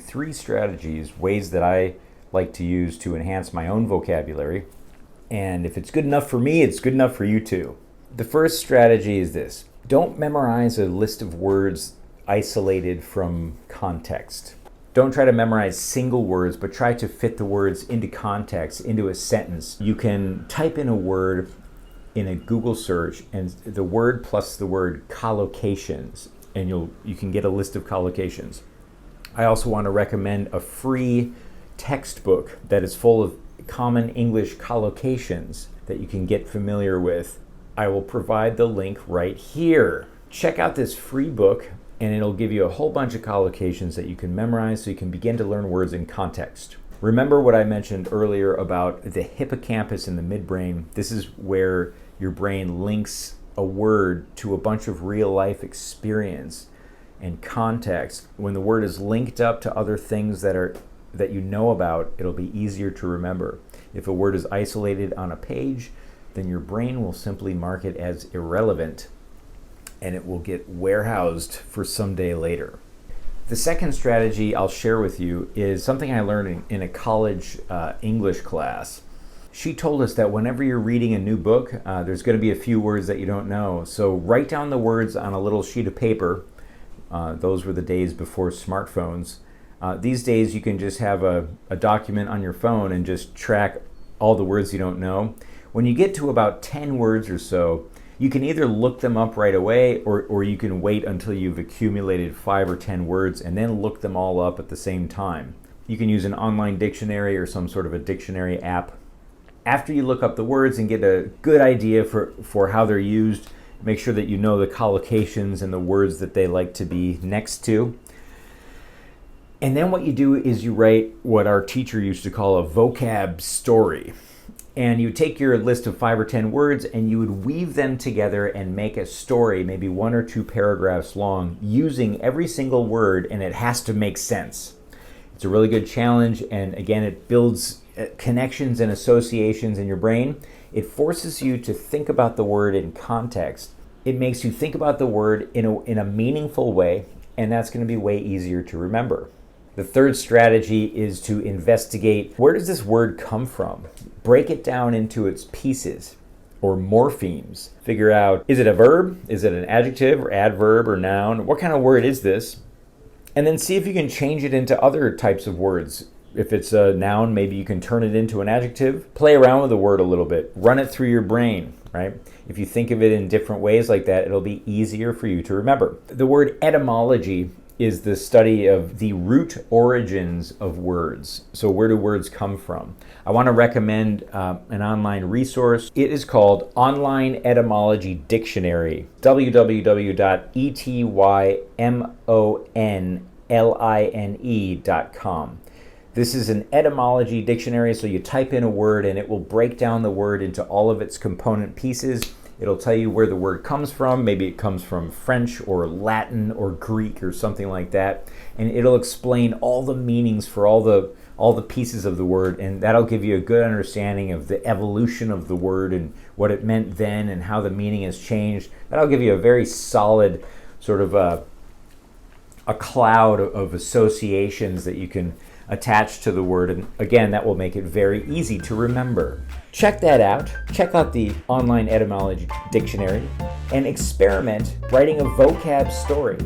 3 strategies, ways that I like to use to enhance my own vocabulary. And if it's good enough for me, it's good enough for you too. The first strategy is this. Don't memorize a list of words isolated from context. Don't try to memorize single words, but try to fit the words into context, into a sentence. You can type in a word in a Google search and the word plus the word collocations, and you can get a list of collocations. I also want to recommend a free textbook that is full of common English collocations that you can get familiar with. I will provide the link right here. Check out this free book, and it'll give you a whole bunch of collocations that you can memorize so you can begin to learn words in context. Remember what I mentioned earlier about the hippocampus in the midbrain? This is where your brain links a word to a bunch of real life experience and context. When the word is linked up to other things that you know about, it'll be easier to remember. If a word is isolated on a page, then your brain will simply mark it as irrelevant, and it will get warehoused for someday later. The second strategy I'll share with you is something I learned in a college English class. She told us that whenever you're reading a new book, there's going to be a few words that you don't know. So write down the words on a little sheet of paper. Those were the days before smartphones. These days you can just have a document on your phone and just track all the words you don't know. When you get to about 10 words or so, you can either look them up right away or you can wait until you've accumulated 5 or 10 words and then look them all up at the same time. You can use an online dictionary or some sort of a dictionary app. After you look up the words and get a good idea for how they're used, make sure that you know the collocations and the words that they like to be next to. And then what you do is you write what our teacher used to call a vocab story. And you take your list of 5 or 10 words and you would weave them together and make a story, maybe 1 or 2 paragraphs long, using every single word, and it has to make sense. It's a really good challenge, and again, it builds connections and associations in your brain. It forces you to think about the word in context. It makes you think about the word in a meaningful way, and that's going to be way easier to remember. The third strategy is to investigate, where does this word come from? Break it down into its pieces or morphemes. Figure out, is it a verb? Is it an adjective or adverb or noun? What kind of word is this? And then see if you can change it into other types of words. If it's a noun, maybe you can turn it into an adjective. Play around with the word a little bit. Run it through your brain, right? If you think of it in different ways like that, it'll be easier for you to remember. The word etymology is the study of the root origins of words. So where do words come from? I want to recommend an online resource. It is called Online Etymology Dictionary, www.etymonline.com. This is an etymology dictionary, so you type in a word and it will break down the word into all of its component pieces. It'll tell you where the word comes from. Maybe it comes from French or Latin or Greek or something like that. And it'll explain all the meanings for all the pieces of the word, and that'll give you a good understanding of the evolution of the word and what it meant then and how the meaning has changed. That'll give you a very solid sort of a cloud of associations that you can attach to the word, and again, that will make it very easy to remember. Check that out. Check out the Online Etymology Dictionary and experiment writing a vocab story.